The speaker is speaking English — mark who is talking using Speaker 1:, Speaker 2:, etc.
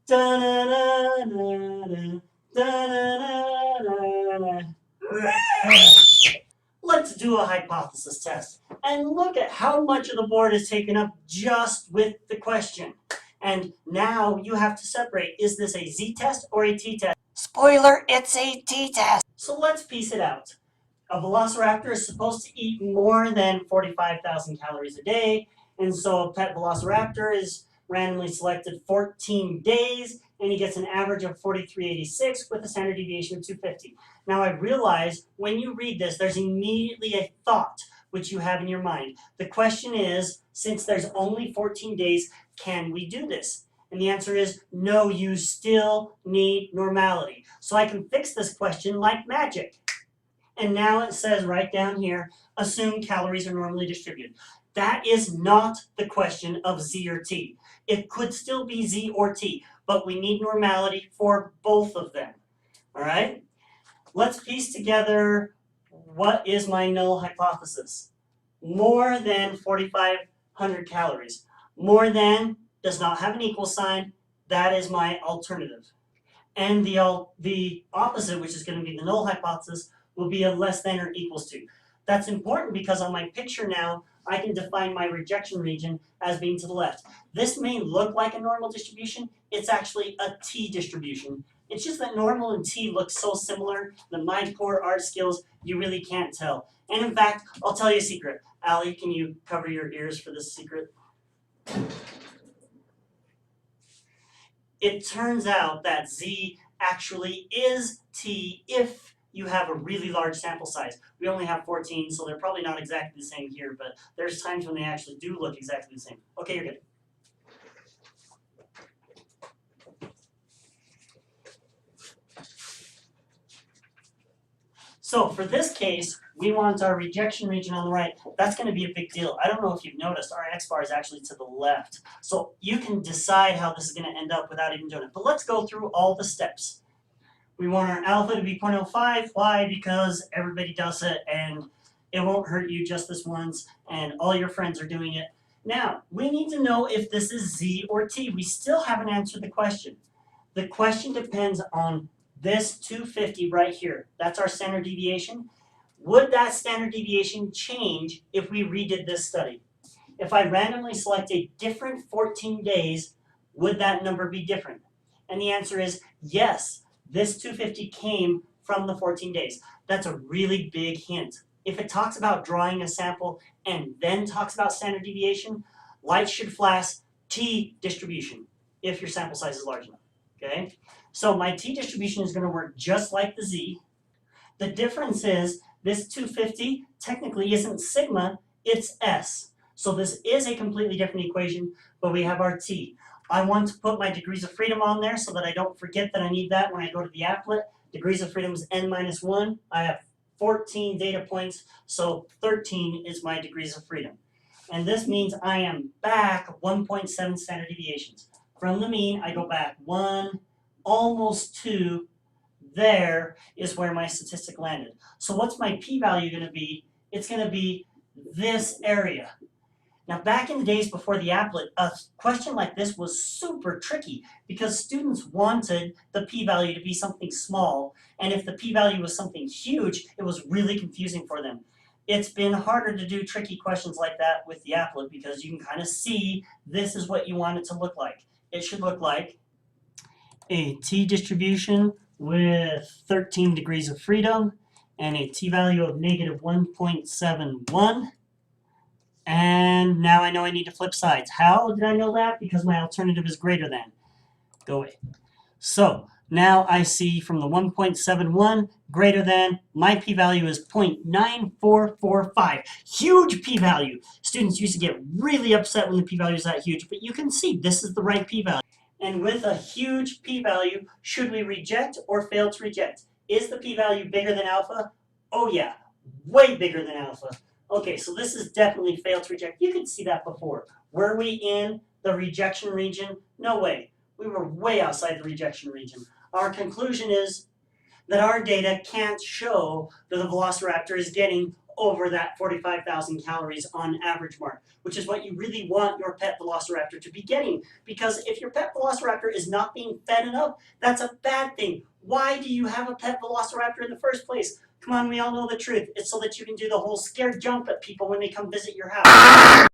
Speaker 1: Da-na-na-na-na, da-na-na-na-na. Let's do a hypothesis test and look at how much of the board is taken up just with the question. And now you have to separate, is this a z-test or a t-test? Spoiler, it's a t-test. So let's piece it out. A velociraptor is supposed to eat more than 45,000 calories a day, and so a pet velociraptor is randomly selected 14 days, and he gets an average of 4386 with a standard deviation of 250. Now I realize when you read this, there's immediately a thought which you have in your mind. The question is, since there's only 14 days, can we do this? And the answer is no, you still need normality. So I can fix this question like magic. And now it says right down here, assume calories are normally distributed. That is not the question of Z or T. It could still be Z or T, but we need normality for both of them. All right? Let's piece together what is my null hypothesis. More than 4,500 calories. More than does not have an equal sign. That is my alternative. And the opposite, which is going to be the null hypothesis, will be a less than or equals to. That's important because on my picture now, I can define my rejection region as being to the left. This may look like a normal distribution. It's actually a T distribution. It's just that normal and T look so similar that my poor art skills, you really can't tell. And in fact, I'll tell you a secret. Allie, can you cover your ears for this secret? It turns out that Z actually is T if you have a really large sample size. We only have 14, so they're probably not exactly the same here, but there's times when they actually do look exactly the same. Okay, you're good. So for this case, we want our rejection region on the right. That's going to be a big deal. I don't know if you've noticed, our x-bar is actually to the left. So you can decide how this is going to end up without even doing it. But let's go through all the steps. We want our alpha to be 0.05. Why? Because everybody does it, and it won't hurt you just this once, and all your friends are doing it. Now, we need to know if this is Z or T. We still haven't answered the question. The question depends on this 250 right here. That's our standard deviation. Would that standard deviation change if we redid this study? If I randomly select a different 14 days, would that number be different? And the answer is yes. This 250 came from the 14 days. That's a really big hint. If it talks about drawing a sample and then talks about standard deviation, light should flash T distribution if your sample size is large enough. Okay? So my T distribution is going to work just like the Z. The difference is this 250 technically isn't sigma, it's S. So this is a completely different equation, but we have our T. I want to put my degrees of freedom on there so that I don't forget that I need that when I go to the applet. Degrees of freedom is n-1. I have 14 data points, so 13 is my degrees of freedom. And this means I am back 1.7 standard deviations. From the mean, I go back 1, almost 2. There is where my statistic landed. So what's my p-value going to be? It's going to be this area. Now, back in the days before the applet, a question like this was super tricky because students wanted the p-value to be something small, and if the p-value was something huge, it was really confusing for them. It's been harder to do tricky questions like that with the applet because you can kind of see this is what you want it to look like. It should look like a t distribution with 13 degrees of freedom and a t-value of negative 1.71. And now I know I need to flip sides. How did I know that? Because my alternative is greater than. Go away. So now I see from the 1.71 greater than, my p-value is 0.9445. Huge p-value. Students used to get really upset when the p-value is that huge, but you can see this is the right p-value. And with a huge p-value, should we reject or fail to reject? Is the p-value bigger than alpha? Oh yeah, way bigger than alpha. Okay, so this is definitely fail to reject. You could see that before. Were we in the rejection region? No way. We were way outside the rejection region. Our conclusion is that our data can't show that the velociraptor is getting over that 45,000 calories on average mark, which is what you really want your pet velociraptor to be getting. Because if your pet velociraptor is not being fed enough, that's a bad thing. Why do you have a pet velociraptor in the first place? Come on, we all know the truth. It's so that you can do the whole scared jump at people when they come visit your house.